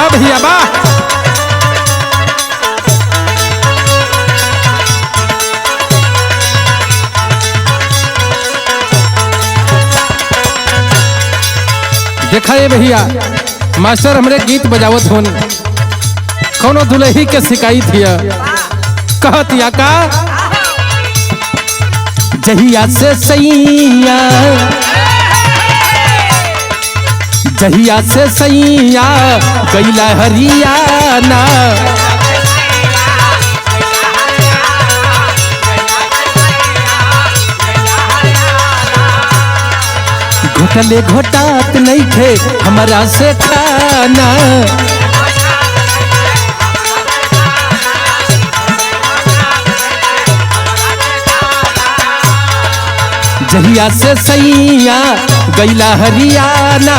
वाह भैया वाह। देखा ये भैया मास्टर हमरे गीत बजावत होन कौनो दुल्ही के शिकायत हिया कहतिया का जहिया से सैया जहिया से सैया गैला हरियाणा घोटले घोटात नहीं थे हमारा से खाना जहिया से सैया गैला हरियाणा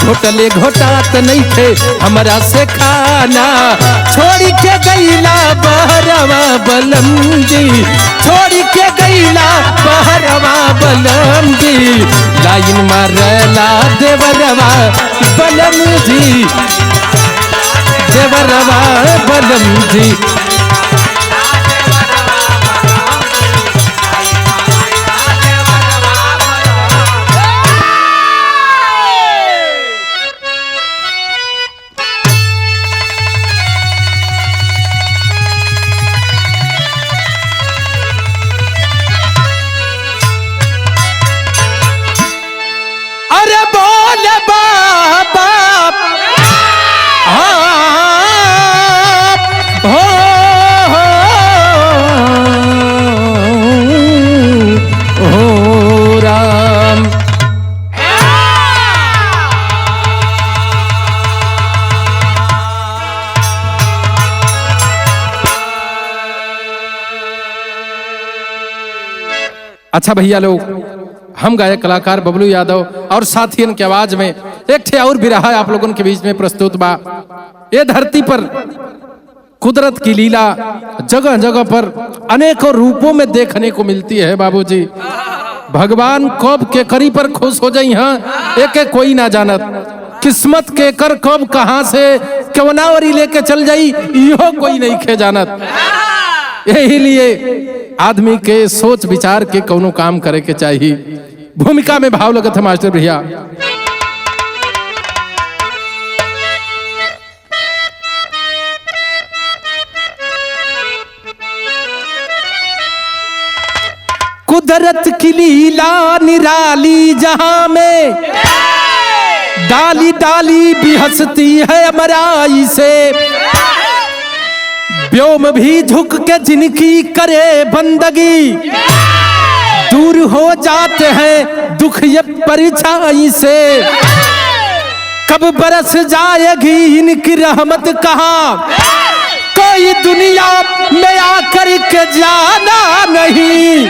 घोटले घोटात नहीं थे हमारा से खाना छोड़ के गैला बहरवा बलम जी छोड़ के गैला बहरवा बलम जी लाइन मारला देवरवा बलम जी देवरवा बलम जी अच्छा भैया लोग हम गायक कलाकार बबलू यादव और साथियन के आवाज में एक ठे और बिरहा आप लोगों के बीच में प्रस्तुत बा। ये धरती पर कुदरत की लीला जगह जगह पर अनेकों रूपों में देखने को मिलती है बाबूजी। भगवान कब के करी पर खुश हो जाई हाँ एक कोई ना जानत किस्मत के कर कब कहां से कवनावरी लेके चल जाई इहो कोई नहीं खे जानत। यही लिए आदमी के सोच विचार के कोनो काम करे के चाहिए। भूमिका में भाव लगत है मास्टर भैया। कुदरत की लीला निराली जहां में डाली डाली भी हंसती है अमराई से व्योम भी झुक के जिनकी करे बंदगी दूर हो जाते हैं दुख ये परछाई से कब बरस जाएगी इनकी रहमत कहाँ कोई दुनिया में आकर के जाना नहीं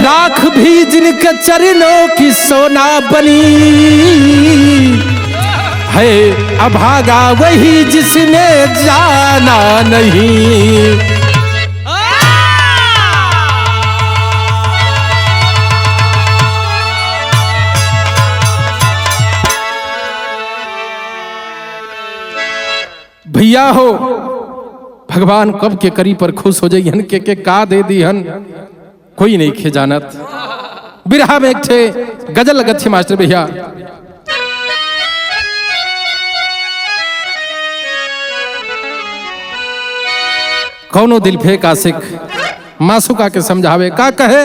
राख भी जिनके चरणों की सोना बनी है अभागा वही जिसने जाना नहीं। भैया हो भगवान कब के करी पर खुश हो जाइए के का दे दी हन कोई नहीं खे जानत। बिरहा में एक थे गजल लगत थे मास्टर भैया। कौनो दिल फेंक आशिक मासूका के समझावे का कहे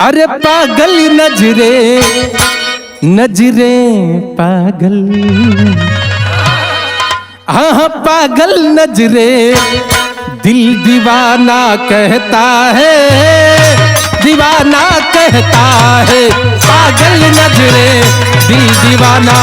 अरे पागल नजरे नजरे पागल हाँ पागल नजरे दिल दीवाना कहता है दीवाना कहता है पागल नजरे दिल दीवाना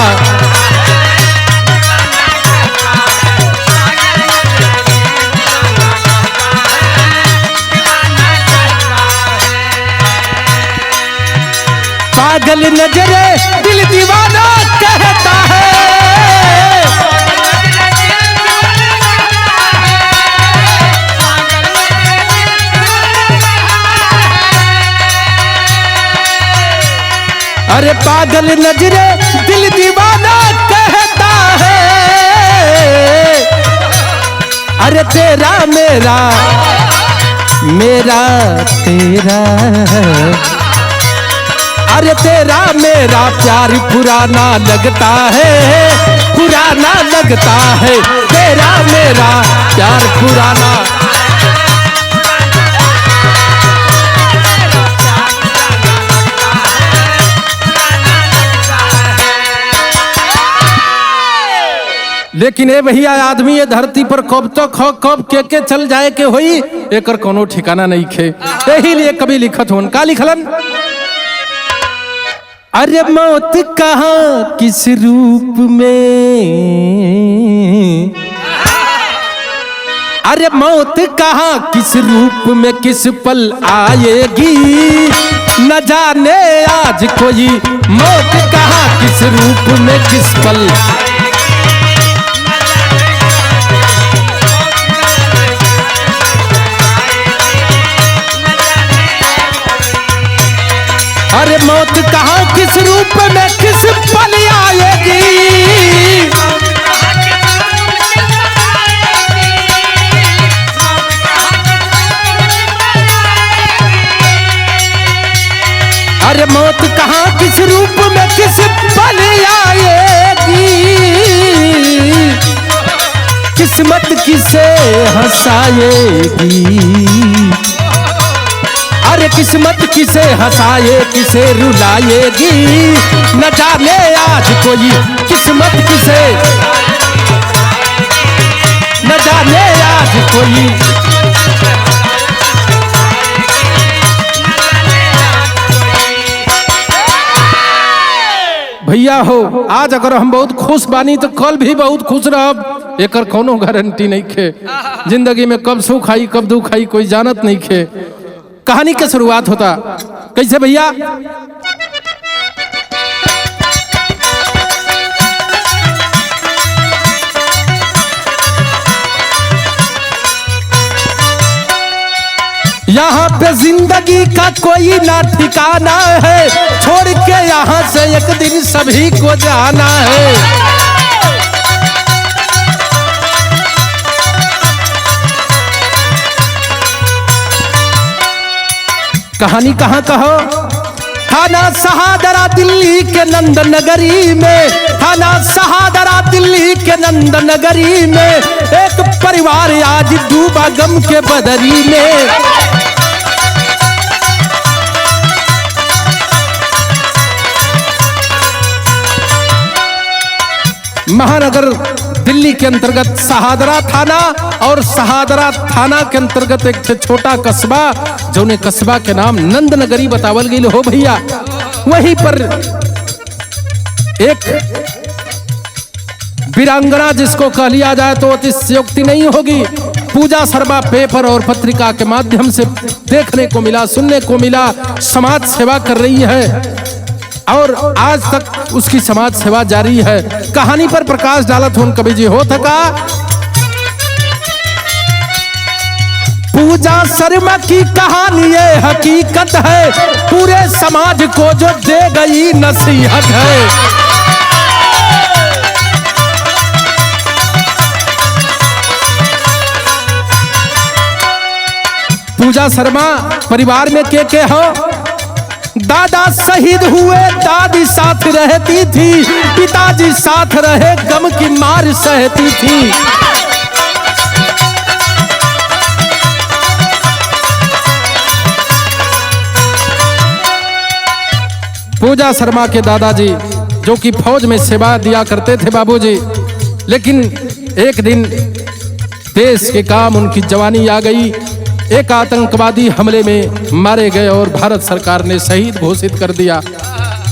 पागल नजरे दिल दीवाना कहता है अरे पागल नजरे दिल दीवाना कहता है, अरे तेरा मेरा मेरा तेरा, अरे तेरा मेरा प्यार पुराना लगता है, पुराना लगता है, तेरा मेरा प्यार पुराना। लेकिन ए भैया आदमी ये धरती पर कब तक हो, कब के चल जाए के होई एकर कोनो ठिकाना नहीं खे। यही लिए कभी लिखत होन का लिखलन, अरे मौत कहाँ किस रूप में, अरे मौत कहाँ किस रूप में किस पल आएगी, न जाने आज कोई मौत कहाँ किस रूप में किस पल। अरे मौत कहाँ किस रूप में किस पल आएगी, अरे मौत कहाँ किस रूप में किस पल आएगी, किस्मत किसे हंसाएगी, अरे किस्मत किसे हंसाए किसे रुलाएगी, न जाने आज कोई किस्मत किसे, न जाने आज कोई। भैया हो आज अगर हम बहुत खुश बानी तो कल भी बहुत खुश रहब, एकर कोनो गारंटी नहीं खे। जिंदगी में कब सुख आई कब दुख आई कोई जानत नहीं खे। कहानी की शुरुआत होता कैसे भैया, यहाँ पे जिंदगी का कोई ना ठिकाना है, छोड़ के यहाँ से एक दिन सभी को जाना है। कहानी कहाँ कहो, थाना शहादरा दिल्ली के नंद नगरी में, थाना शहादरा दिल्ली के नंद नगरी में एक परिवार आज डूबा गम के बदरी में। महानगर दिल्ली के अंतर्गत शहादरा थाना और शहादरा थाना के अंतर्गत एक छोटा कस्बा जौने कस्बा के नाम नंद नगरी बतावल गई हो भैया। वहीं पर एक वीरांगना जिसको कह लिया जाए तो अतिशयोक्ति नहीं होगी, पूजा शर्मा पेपर और पत्रिका के माध्यम से देखने को मिला, सुनने को मिला, समाज सेवा कर रही है और आज तक उसकी समाज सेवा जारी है। कहानी पर प्रकाश डालत हो कवि जी हो थका, पूजा शर्मा की कहानी ये हकीकत है, पूरे समाज को जो दे गई नसीहत है। पूजा शर्मा परिवार में के हो, दादा शहीद हुए, दादी साथ रहती थी, पिताजी साथ रहे, गम की मार सहती थी। पूजा शर्मा के दादाजी जो कि फौज में सेवा दिया करते थे बाबूजी, लेकिन एक दिन देश के काम उनकी जवानी आ गई, एक आतंकवादी हमले में मारे गए और भारत सरकार ने शहीद घोषित कर दिया।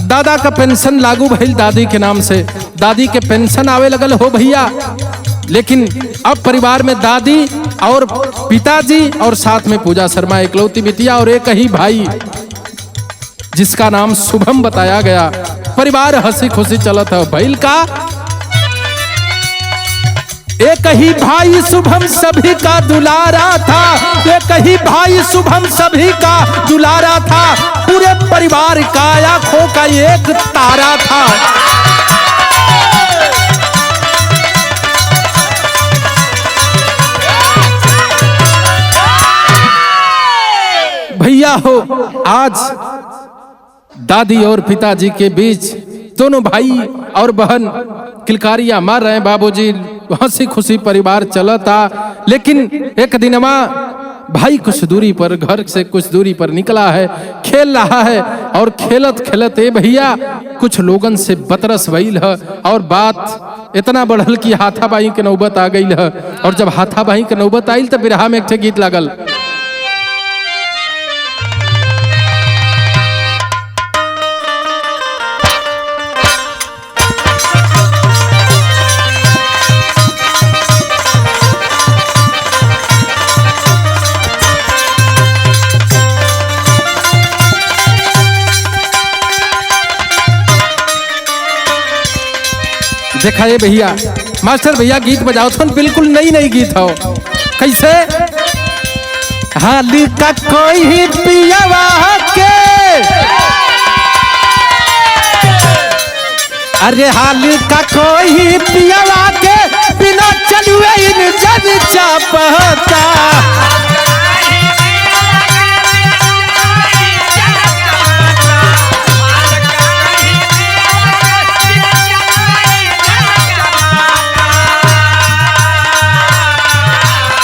दादा का पेंशन लागू भइल दादी के नाम से, दादी के पेंशन आवे लगल हो भैया। लेकिन अब परिवार में दादी और पिताजी और साथ में पूजा शर्मा इकलौती बिटिया और एक ही भाई जिसका नाम शुभम बताया गया। परिवार हंसी खुशी चलत है भइल का, एक ही भाई शुभम सभी का दुलारा था, एक ही भाई शुभम सभी का दुलारा था। पूरे परिवार का आंखों का एक तारा था। भैया हो, आज दादी और पिताजी के बीच दोनों भाई और बहन किलकारियां मार रहे हैं। बाबूजी हंसी खुशी परिवार चला था, लेकिन एक दिनमा भाई कुछ दूरी पर, घर से कुछ दूरी पर निकला है, खेल रहा है और खेलत खेलत भैया कुछ लोगन से बतरस भइल है और बात इतना बढ़ल कि हाथाबाही के नौबत आ गई है। और जब हाथाबाही के नौबत आइल तो बिरहा में एक ठे गीत लागल। देखा ये भैया, मास्टर भैया गीत बजाओ तो बिल्कुल नई नई गीत हो। कैसे? हाल का कोई पियावा के, अरे हाल का कोई पियावा के बिना चलुए इन जन चापता।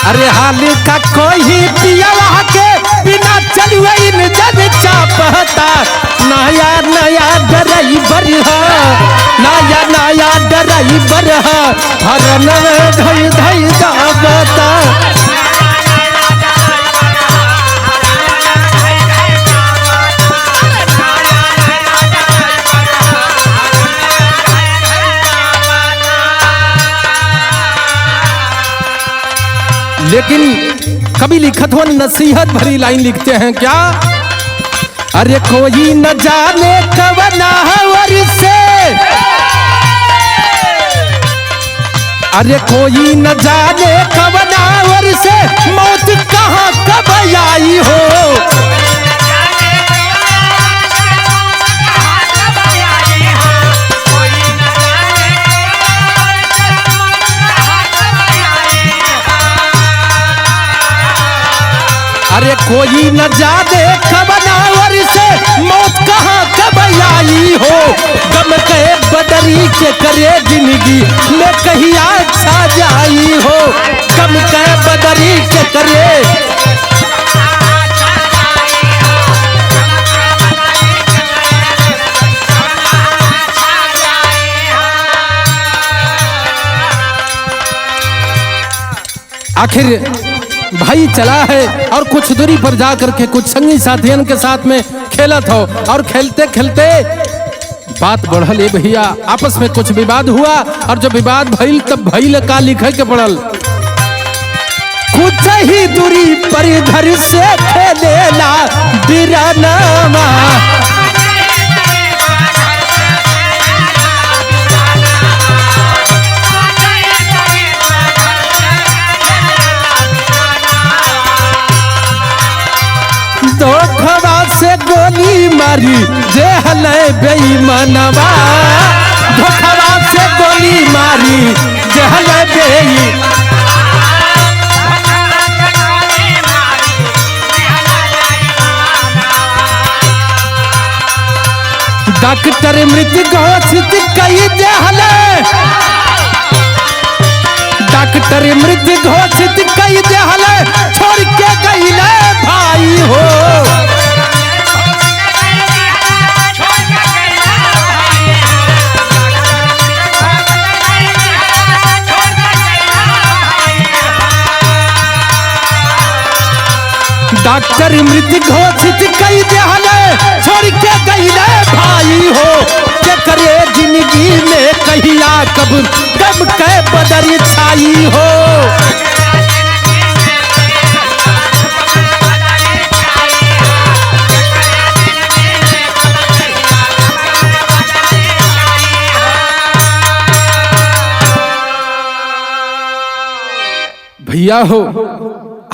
अरे हाल का कोई पियावा के बिना चलुए इन जन चापता। नया नया ड्राइवर है, नया नया ड्राइवर है, हरन धई धई दाबता। लेकिन कभी लिखत हो नसीहत भरी लाइन लिखते हैं क्या? अरे कोई न जाने कब नावर से, अरे कोई न जाने कब नावर से मौत कहाँ कब आई हो। अरे कोई न जाने कब नावर से मौत कहाँ कब आई हो। गम के बदरी के करे जिंदगी में कहिया छा जाई हो। गम के बदरी के करे, आखिर भाई चला है और कुछ दूरी पर जाकर के कुछ संगी साथियों के साथ में खेलत हो और खेलते खेलते बात बढ़ल। ये भैया आपस में कुछ विवाद हुआ और जब विवाद भइल तब भइल का लिखे के पड़ल। कुछ ही दूरी पर घर से खेलेला बिरनामा। धोखवा से गोली मारी जे हले बेईमानवा। धोखवा से गोली मारी जे हले बेईमानवा। डॉक्टर मृत घोषित कई दे हले, डॉक्टर मृत घोषित कई दे हले, छोड़ के गईले भाई हो। डॉक्टर मृत घोषित कई दे हले, छोड़ के गईले भाई हो। के करे जिंदगी में कहिया कब कब के बदरी छाई हो। भैया हो,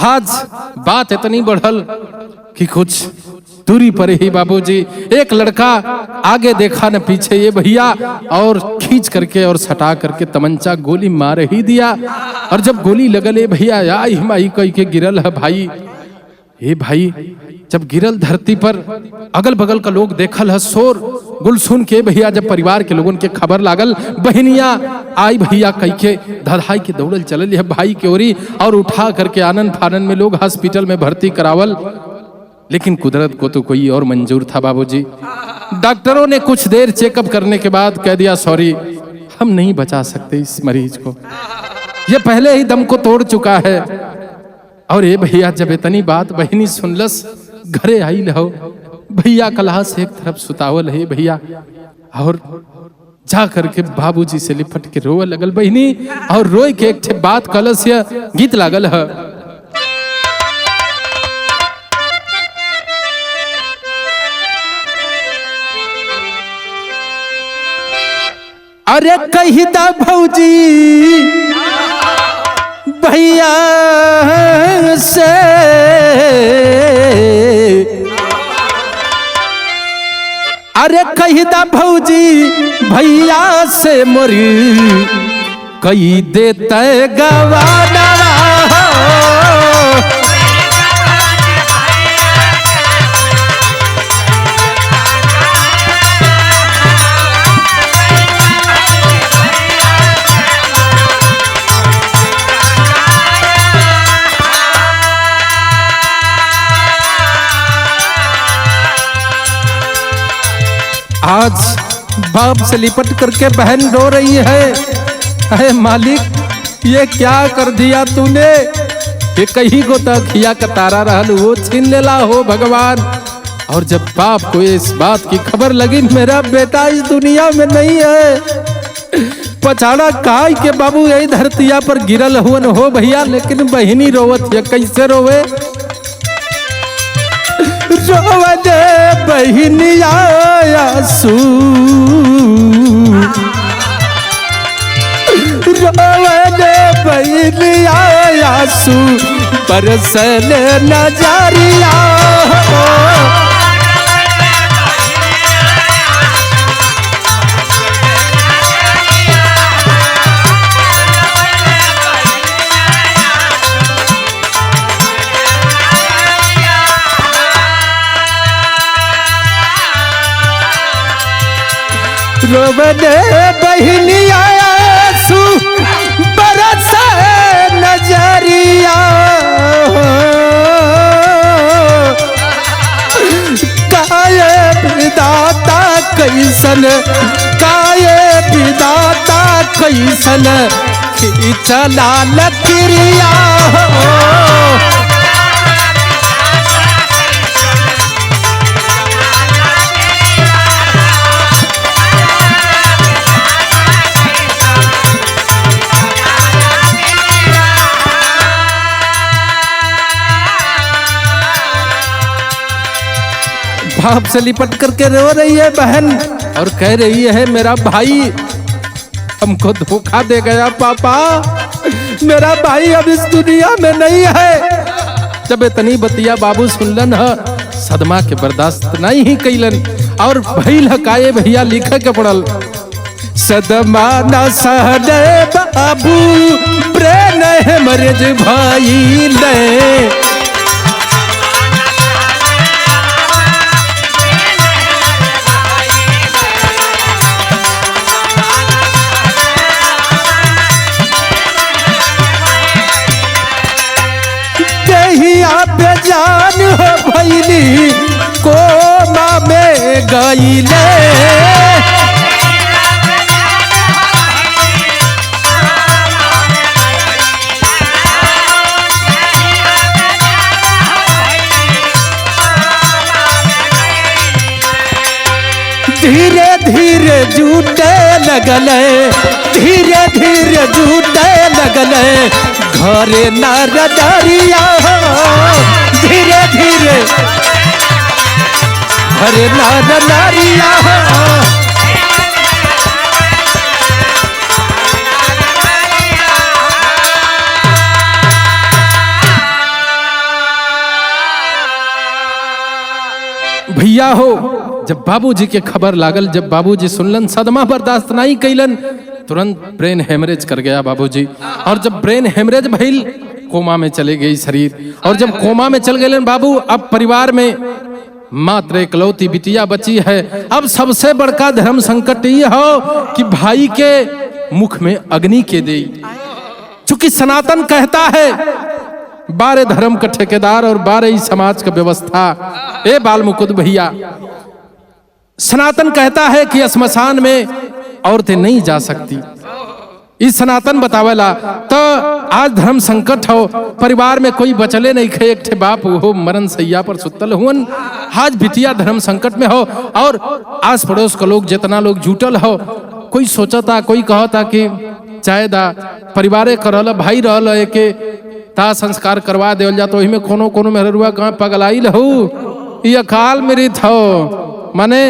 आज बात इतनी बढ़ल कि कुछ दूरी पर ही बाबूजी एक लड़का आगे देखा न पीछे, ये भैया, और खींच करके और सटा करके तमंचा गोली मार ही दिया। और जब गोली लगल भैया या हिमाई कई के गिरल है भाई, ये भाई जब गिरल धरती पर अगल बगल का लोग देखल है, शोर गुल सुन के भैया जब परिवार के लोगों के खबर लागल, बहनिया आई भैया कई के धधाई के दौड़ल चलल है भाई के ओरी, और उठा करके आनंद फानन में लोग हॉस्पिटल में भर्ती करावल। लेकिन कुदरत को तो कोई और मंजूर था बाबूजी। डॉक्टरों ने कुछ देर चेकअप करने के बाद कह दिया सॉरी, हम नहीं बचा सकते इस मरीज को, ये पहले ही दम को तोड़ चुका है। और ये भैया जब इतनी बात बहनी सुनलस, घरे आई लहो भैया कलहा से एक तरफ सुतावल है भैया, और जा करके बाबूजी से लिपट के रोवे लगल बहनी, और रोए के एक बात कलस या गीत लागल है। अरे कही दा भौजी भैया से, अरे कही दा भौजी भैया से मोरी कही देते गवाना। आज बाप से लिपट करके बहन रो रही है, अरे मालिक ये क्या कर दिया तूने, ये कहीं को तखिया का तारा रहल वो छीन लेला हो भगवान। और जब बाप को इस बात की खबर लगी मेरा बेटा इस दुनिया में नहीं है, पछाड़ा काय के बाबू यही धरतिया पर गिरल हुन हो भैया, लेकिन बहिनी रोवत है, कैसे रोवे, रोवने बहिनिया आंसू, रोवने बहिनिया आंसू, बरसले नजरिया। रोवने बहिनिया आंसू, बरसे नजरिया, काये विधाता कैसन, काये विधाता कैसन खिचला लकड़िया। बाप से लिपट करके रो रही है बहन और कह रही है मेरा भाई हमको धोखा दे गया पापा, मेरा भाई अब इस दुनिया में नहीं है। जब इतनी बतिया बाबू सुनलन है, सदमा के बर्दाश्त नहीं ही कैलन, और भइल हकाये भैया लिखे के पड़ल, सदमा न सहले बाबू प्रेम मरज भाई ले, जान हो भैली कोमा में गईले, धीरे धीरे जूटे लगले, धीरे धीरे जूटे लगले, घरे नर डरिया, धीरे धीरे घरे नर डरिया। भैया हो, जब बाबूजी के खबर लागल, जब बाबूजी सुनलन, सदमा बर्दाश्त नहीं कैलन, तुरंत ब्रेन हेमरेज कर गया बाबूजी। और जब ब्रेन हेमरेज भइल, कोमा में चले गई शरीर। और जब कोमा में चल गए बाबू, अब परिवार में मात्र इकलौती बिटिया बची है। अब सबसे बड़का धर्म संकट ये हो कि भाई के मुख में अग्नि के दे, चूंकि सनातन कहता है 12 धर्म का ठेकेदार और 12 ही समाज का व्यवस्था। ए बाल मुकुंद भैया, सनातन कहता है कि स्मशान में औरतें नहीं जा सकती, इस सनातन बतावेला। तो आज धर्म संकट हो, परिवार में कोई बचले नहीं खे, एक ठे बाप हो मरण सैया पर सुतल हुन, आज बिटिया धर्म संकट में हो। और आस पड़ोस के लोग जितना लोग जुटल हो, कोई सोचता, कोई कहता कि चाहे दा परिवारे करल, भाई रहल, एके ता संस्कार करवा देवल जा, तो वही में कोनो कोनो मेहरुआ गाँव पगलाइल हो, ये अकाल मृत हो, माने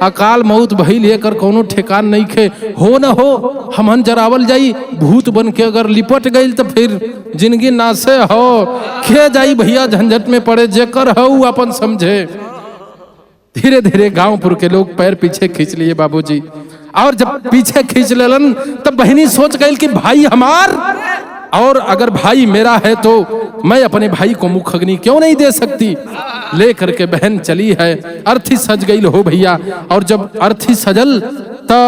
अकाल मौत भइल, लेकर कोनो ठेकान नहीं खे। हो न हो हमन जरावल जाई, भूत बन के अगर लिपट गई तो फिर जिंदगी नासे हो, खे जाई भैया झंझट में पड़े, जेकर हो अपन समझे। धीरे धीरे गांवपुर के लोग पैर पीछे खींच लिए बाबूजी। और जब पीछे खींच लेलन, तब बहनी सोच गई कि भाई हमार, और अगर भाई मेरा है तो मैं अपने भाई को मुख अग्नि क्यों नहीं दे सकती। लेकर के बहन चली है, अर्थी सज गई हो भैया। और जब अर्थी सजल तो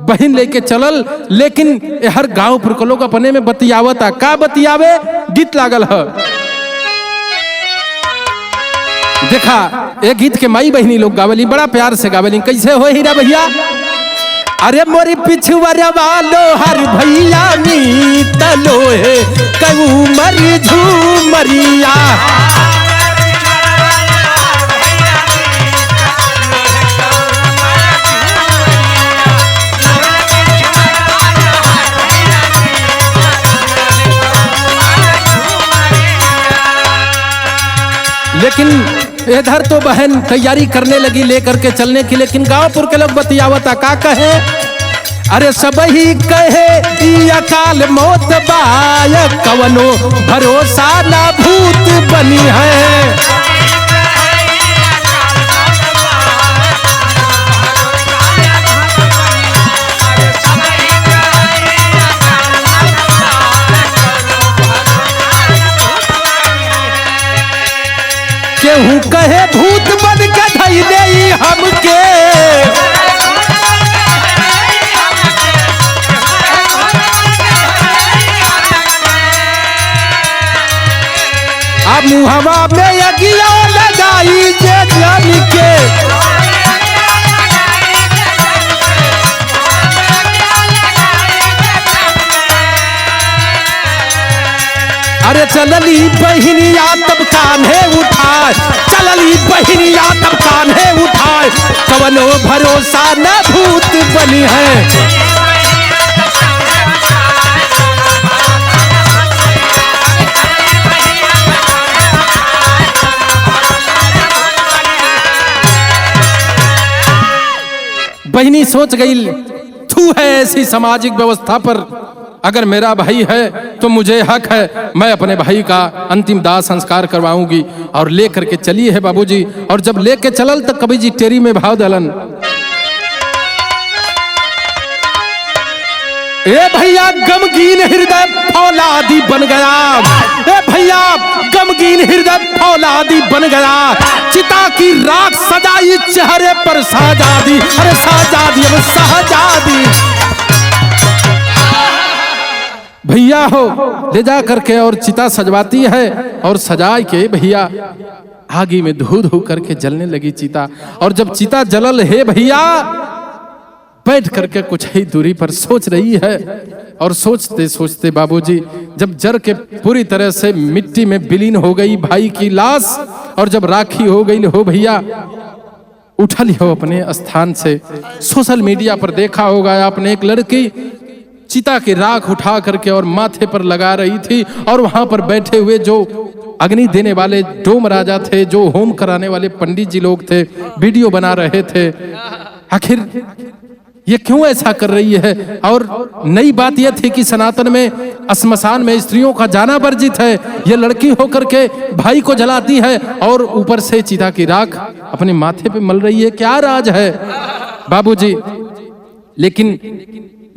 बहन लेके चलल, लेकिन हर गांवपुर के लोग अपने में बतियावता, का बतियावे, गीत लागल है। देखा एक गीत के माई बहनी लोग गावली, बड़ा प्यार से गावली। कैसे हो हीरा भैया? अरे मोरी पिछुआरा वालो हर भैया मीत लोहे कऊ मरी झूमरिया, लेकिन इधर तो बहन तैयारी करने लगी लेकर के चलने की, लेकिन गांवपुर के लोग बतियावता, का कहे, अरे सब ही कहे ई अकाल मौत बाय, कवनो भरोसा ना भूत बनी है। केहू कहे भूत बन के धई दे हमके, अब मुहवा में अगिया लगाई जे जन के, अरे चलली बहिनिया तब कान्हे उठाए, चलली बहिनिया तब कान्हे उठाए, कवनो भरोसा न भूत बनी है। बहिनी सोच गई, तू है ऐसी सामाजिक व्यवस्था पर, अगर मेरा भाई है तो मुझे हक है, मैं अपने भाई का अंतिम दाह संस्कार करवाऊंगी। और लेकर के चली है बाबूजी। और जब लेके चलल तो कवि जी टेरी में भाव दलन, ए भैया गमगीन हृदय फौलादी बन गया, ए भैया गमगीन हृदय फौलादी बन गया, चिता की राख सजाई चेहरे पर साजादी, अरे साजादी अब साजादी। भैया हो ले जा करके और चिता सजवाती है, और सजाए के भैया आगे में धू धू करके जलने लगी चिता। और जब चिता जलल है भैया, बैठ करके कुछ ही दूरी पर सोच रही है। और सोचते सोचते बाबूजी जब जर के पूरी तरह से मिट्टी में विलीन हो गई भाई की लाश, और जब राखी हो गई हो भैया, उठल हो अपने स्थान से। सोशल मीडिया पर देखा होगा आपने, एक लड़की चिता की राख उठा करके और माथे पर लगा रही थी, और वहां पर बैठे हुए जो अग्नि देने वाले डोम राजा थे, जो होम कराने वाले पंडित जी लोग थे, वीडियो बना रहे थे। आखिर ये क्यों ऐसा कर रही है? और नई बात यह थी कि सनातन में श्मशान में स्त्रियों का जाना वर्जित है। ये लड़की होकर के भाई को जलाती है और ऊपर से चिता की राख अपने माथे पे मल रही है। क्या राज है बाबूजी? लेकिन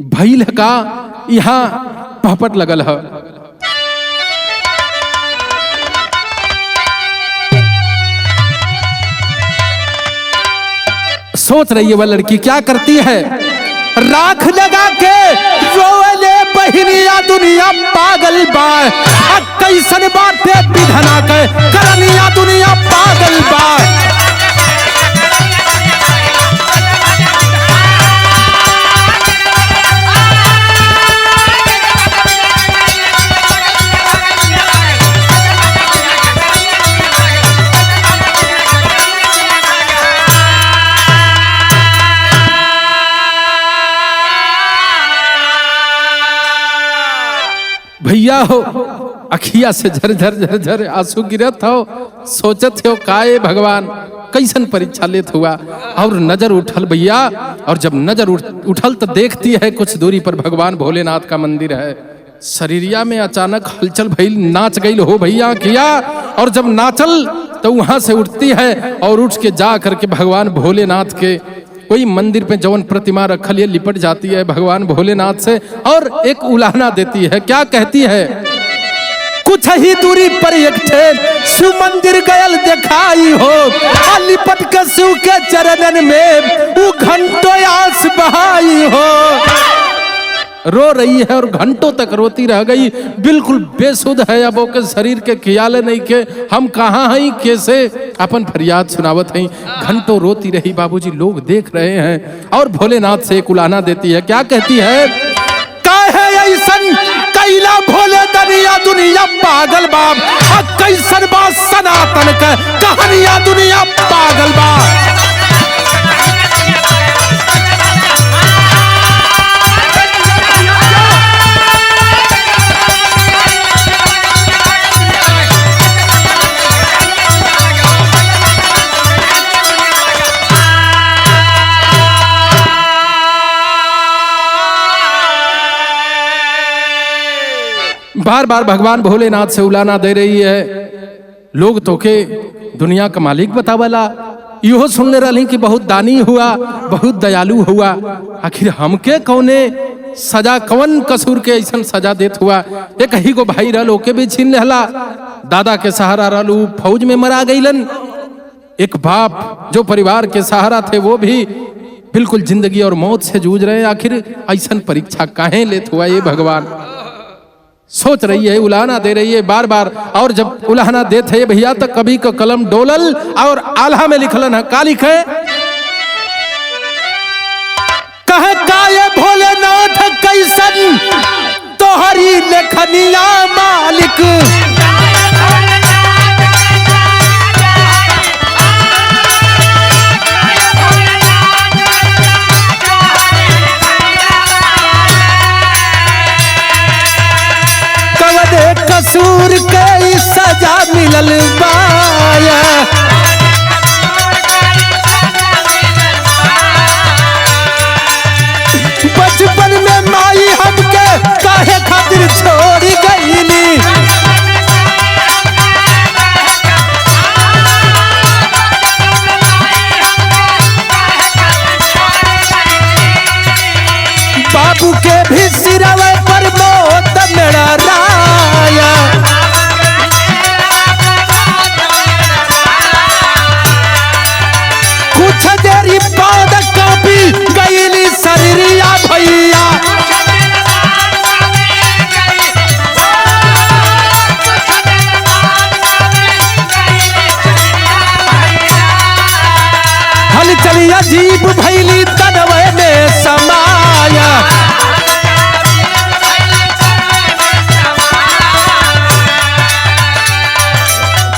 भइल का यहाँ पहपट लगल है। सोच रही है वह लड़की क्या करती है, राख लगा के रोले बहिनिया दुनिया पागल बा, कैसन बातें विधना के करनिया दुनिया पागल बा। भैया हो अखिया से झरझर झरझर आंसू गिरत हो, सोचत हो काए भगवान कैसन परीक्षा लेत हुआ। और नजर उठल भैया, और जब नजर उठल तो देखती है कुछ दूरी पर भगवान भोलेनाथ का मंदिर है। शरीरिया में अचानक हलचल भइल, नाच गई हो भैया किया। और जब नाचल तो वहां से उठती है और उठ के जा करके भगवान भोलेनाथ के कोई मंदिर पे जवन प्रतिमा रखल है लिपट जाती है भगवान भोलेनाथ से और एक उलाहना देती है। क्या कहती है, कुछ ही दूरी पर एक ठे सुमंदिर गयल दिखाई हो, लिपट के शिव के चरणन में वो घंटों आस बहाई हो। रो रही है और घंटों तक रोती रह गई, बिल्कुल बेसुध है। अब ओके शरीर के ख्याल नहीं के हम कहाँ हैं, कैसे अपन फरियाद सुनावत हैं। घंटों रोती रही बाबूजी, लोग देख रहे हैं। और भोलेनाथ से एक उलाहना देती है। क्या कहती है, काहे ऐसन कैला भोले दनिया दुनिया पागल बाप, कैसन बा सनातन का कहानिया दुनिया पागल बा। बार बार भगवान भोलेनाथ से उलाना दे रही है। लोग तो के दुनिया का मालिक बतावला, इहो सुनने रही कि बहुत दानी हुआ, बहुत दयालु हुआ। आखिर हमके कौने सजा, कौन कसूर के ऐसा सजा देत हुआ। एक ही को भाई रहल, ओके भी छीन लेला। दादा के सहारा रहलू, फौज में मरा गईलन। एक बाप जो परिवार के सहारा थे वो भी बिल्कुल जिंदगी और मौत से जूझ रहे हैं। आखिर ऐसा परीक्षा काहे लेत हुआ ये भगवान? सोच रही है, उलाहना दे रही है बार बार। और जब उलाहना देते है भैया तो कभी का कलम डोलल और आल्हा में लिखलन है। का लिखे, कहे काये भोलेनाथ कैसन तोहरी लेखनिया मालिक, कसूर के सजा मिलल बाया। बचपन में माई हमके काहे खातिर छोड़ गईली, बाबू के भी सिरवे पर मौत मेरा राया। कुछ देरी बाद कापी गईली शरीरिया भैया, हल चली अजीब भैली तनवे में समाया।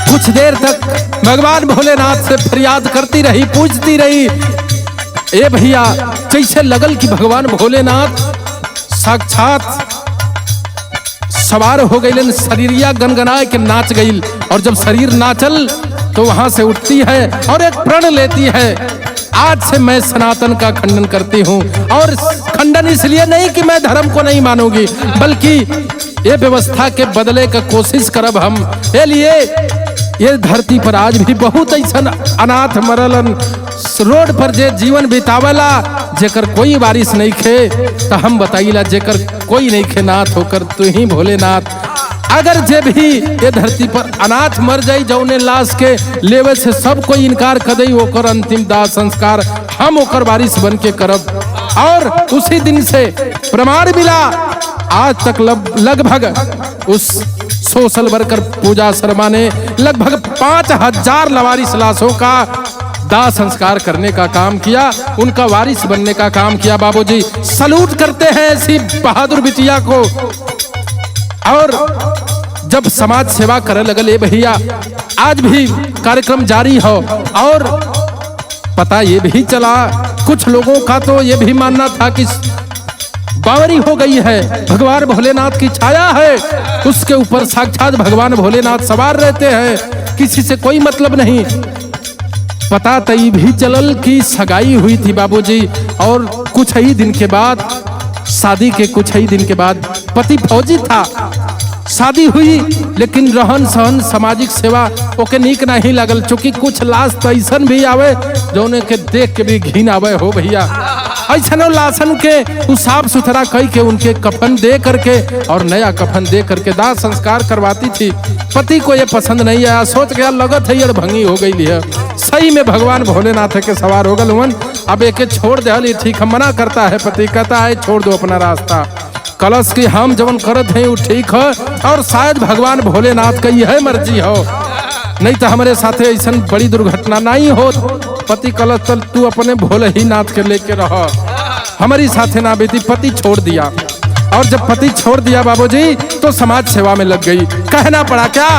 कुछ देर तक भगवान भोलेनाथ से फरियाद करती रही, पूछती रही। ए भैया जैसे लगल कि भगवान भोलेनाथ साक्षात सवार हो गईलन, शरीरिया गनगनाए के नाच गईल। और जब शरीर नाचल तो वहां से उठती है और एक प्रण लेती है। आज से मैं सनातन का खंडन करती हूँ। और खंडन इसलिए नहीं कि मैं धर्म को नहीं मानूंगी, बल्कि ये व्यवस्था के बदले का कोशिश करब हम। ये लिए ये धरती पर आज भी बहुत ऐसा अनाथ मरलन रोड पर जे जीवन बितावला, जेकर कोई वारिस नहीं खे, तो हम बताइला जेकर कोई नहीं खे नाथ होकर तू ही भोलेनाथ। अगर जे भी ये धरती पर अनाथ मर जाई, जौने लाश के लेवे से सब कोई इनकार कर दई, ओकर अंतिम दाह संस्कार हम ओकर वारिस बन के करब। और उसी दिन से प्रमाण मिला, आज तक लगभग उस सोशल वर्कर पूजा शर्मा ने लगभग 5000 लवारिस लाशों का दाह संस्कार करने का काम किया, उनका वारिस बनने का काम किया। बाबूजी सलूट करते हैं ऐसी बहादुर बिटिया को। और जब समाज सेवा करे लगल ये भैया, आज भी कार्यक्रम जारी हो। और पता ये भी चला, कुछ लोगों का तो ये भी मानना था कि बावरी हो गई है, भगवान भोलेनाथ की छाया है, उसके ऊपर साक्षात भगवान भोलेनाथ सवार रहते हैं, किसी से कोई मतलब नहीं। पता तई भी चलल कि सगाई हुई थी बाबूजी, और कुछ ही दिन के बाद, शादी के कुछ ही दिन के बाद पति फौजी था, शादी हुई, लेकिन रहन सहन सामाजिक सेवा ओके नीक नहीं लगल। चूंकि कुछ लाश तो ऐसन भी आवे जौने के देख के भी घिन आवे हो भैया, ऐसा लाशन के साफ सुथरा कई के उनके कफन दे करके और नया कफन दे करके दाह संस्कार करवाती थी। पति को ये पसंद नहीं आया, सोच गया लगत है अड़भंगी हो गई है, सही में भगवान भोलेनाथ के सवार हो गल। अब एक छोड़ दे, ठीक है, मना करता है पति, कहता है छोड़ दो अपना रास्ता, कलश की हम जवन करत हैं वो ठीक है, और शायद भगवान भोलेनाथ का यह मर्जी हो, नहीं तो हमारे साथ ऐसा बड़ी दुर्घटना नहीं हो। पति कलश चल तू अपने भोले ही नाथ के लेके रहो, हमारी साथे ना बेटी। पति छोड़ दिया, और जब पति छोड़ दिया बाबूजी तो समाज सेवा में लग गई। कहना पड़ा क्या,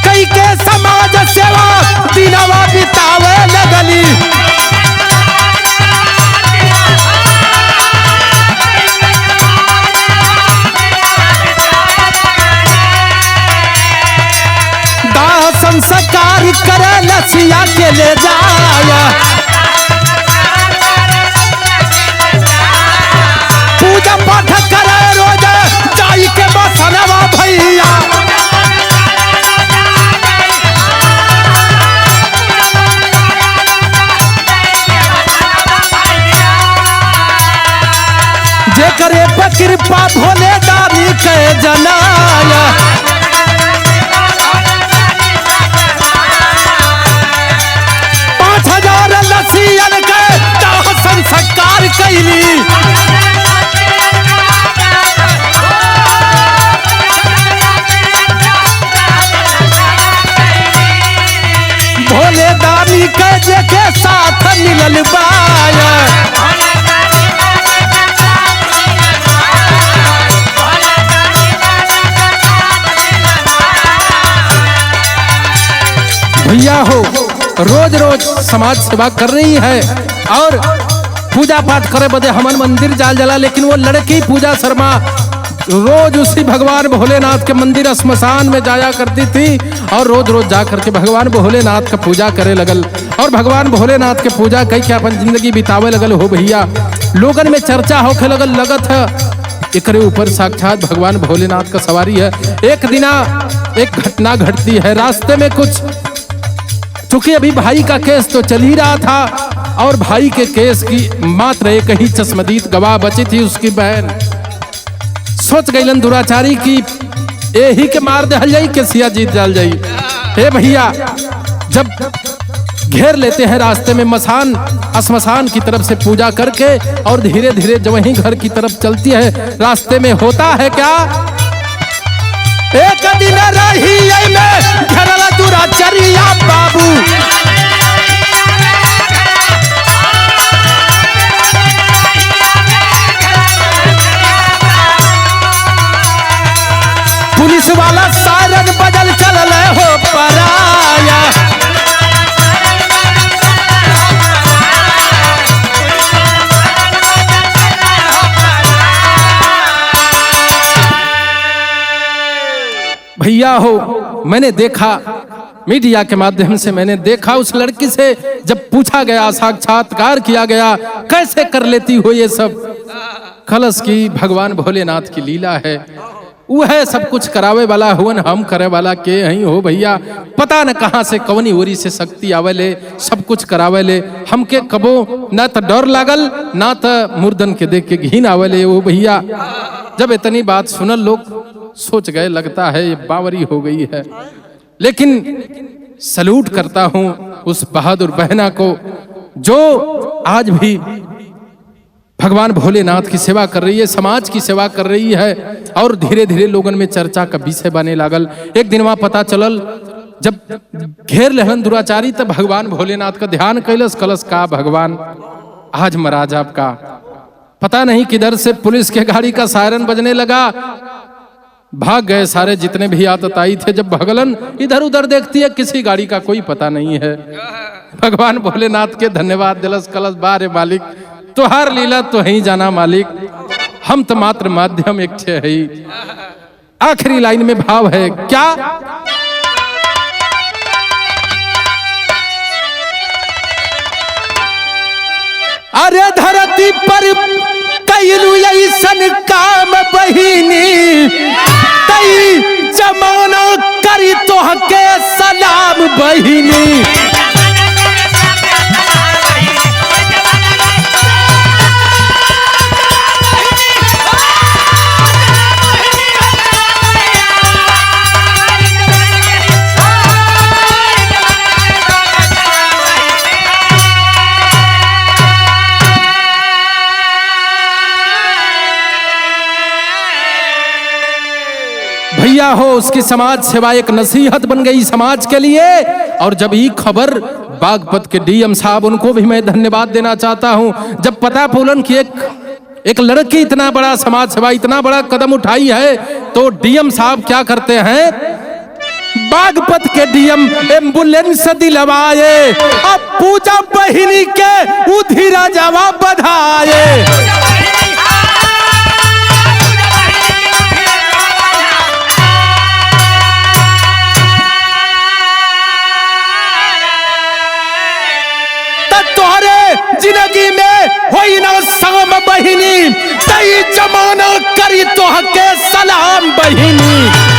कई के समाज सेवा दिनवा बितावे लगली, संस्कार करे लसिया के ले जाया, पूजा पाठ करे रोज जाई के बसनवा भैया, जे करे कृपा भोले दानी के जनाया, 5000 लसियन के दाह संस्कार कैली, भोले दानी के जेके साथ मिलल बाया, भैया हो रोज रोज समाज सेवा कर रही है और पूजा पाठ करे बदे हमन मंदिर जाल जला, लेकिन वो लड़की पूजा शर्मा रोज उसी भगवान भोलेनाथ के मंदिर श्मशान में जाया करती थी, और रोज रोज जा करके भगवान भोलेनाथ का पूजा करे लगल, और भगवान भोलेनाथ के पूजा कई के अपन जिंदगी बितावे लगल हो भैया। लोगन में चर्चा होके लगल, लगत है एकरे ऊपर साक्षात भगवान भोलेनाथ का सवारी है। एक दिना एक घटना घटती है रास्ते में, कुछ चूंकि अभी भाई का केस तो चल ही रहा था, और भाई के केस की मात्र एक ही चश्मदीद गवाह बची थी, उसकी बहन। सोच गईलन दुराचारी की यही के मार दे जाई के सिया जीत जाल जाई। हे भैया, जब घेर लेते हैं रास्ते में श्मशान की तरफ से पूजा करके, और धीरे धीरे जब वहीं घर की तरफ चलती है, रास्ते में होता है क्या, एक दिन रही में घेरला दुराचारिया बाबू, पुलिस वाला सायरन बजल चलल हो पराया, भैया हो मैंने देखा मीडिया के माध्यम से मैंने देखा उस लड़की से जब पूछा गया, साक्षात्कार किया गया, कैसे कर लेती हो ये सब। कलश की भगवान भोलेनाथ की लीला है, वो है सब कुछ करावे वाला हुवन, हम करे वाला के हई हो भैया। पता न कहां से कवनी ओरी से शक्ति आवेले, सब कुछ करावेले। हमके कबो ना तो डर लागल ना तो मुर्दन के देख के घिन आवेले वो भैया। जब इतनी बात सुनल लोग सोच गए लगता है ये बावरी हो गई है। लेकिन सल्यूट करता हूं उस बहादुर बहना को जो आज भी भगवान भोलेनाथ की सेवा कर रही है, समाज की सेवा कर रही है और धीरे धीरे लोगन में चर्चा का विषय बने लागल। एक दिन वहां पता चलल जब घेर लेहन दुराचारी तब भगवान भोलेनाथ का ध्यान कैलस। कलश का भगवान आज महाराज आपका पता नहीं किधर से पुलिस के गाड़ी का सायरन बजने लगा। भाग गए सारे जितने भी आतताई थे। जब भगलन इधर उधर देखती है किसी गाड़ी का कोई पता नहीं है। भगवान भोलेनाथ के धन्यवाद दिलस। कलश बारे मालिक तुहार लीला तो ही जाना मालिक, हम तो मात्र माध्यम एक छे है। आखिरी लाइन में भाव है क्या, अरे धरती पर कैलू ऐसन काम बहिनी, तई जमाना करी तोहके सलाम बहिनी। भैया हो उसकी समाज सेवा एक नसीहत बन गई समाज के लिए। और जब ये खबर बागपत के डीएम साहब, उनको भी मैं धन्यवाद देना चाहता हूं। जब पता पुलन की एक लड़की इतना बड़ा समाज सेवा, इतना बड़ा कदम उठाई है, तो डीएम साहब क्या करते हैं, बागपत के डीएम एम्बुलेंस दिलवाए, अब पूजा बहिनी के उधिरा जवाब बधाए। जिंदगी में होई ना शाम बहिनी, तई जमाना करी तोहके सलाम बहिनी।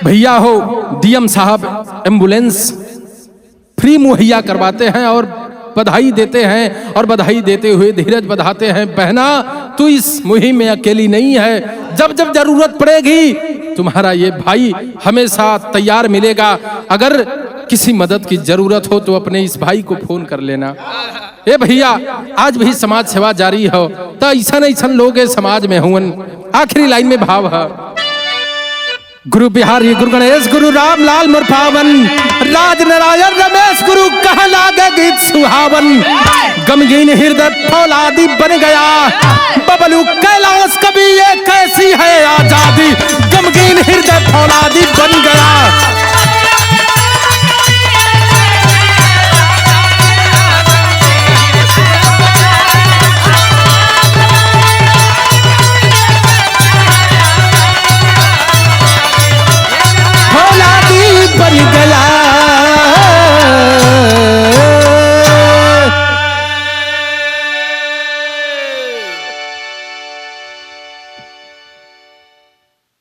भैया हो डीएम साहब एम्बुलेंस फ्री मुहैया करवाते हैं और बधाई देते हैं, और बधाई देते हुए धीरज बधाते हैं, बहना तू इस मुहिम में अकेली नहीं है, जब जब जरूरत पड़ेगी तुम्हारा ये भाई हमेशा तैयार मिलेगा। अगर किसी मदद की जरूरत हो तो अपने इस भाई को फोन कर लेना। ए भैया आज भी समाज सेवा जारी हो तो ऐसा ऐसा लोग समाज में हुन। आखिरी लाइन में भाव है, गुरु बिहारी गुरु गणेश गुरु राम लाल मुरफावन, राज नारायण रमेश गुरु कह लागे गीत सुहावन, गमगीन हृदय फौलादी बन गया बबलू कैलाश, कभी ये कैसी है आजादी, गमगीन हृदय फौलादी बन गया।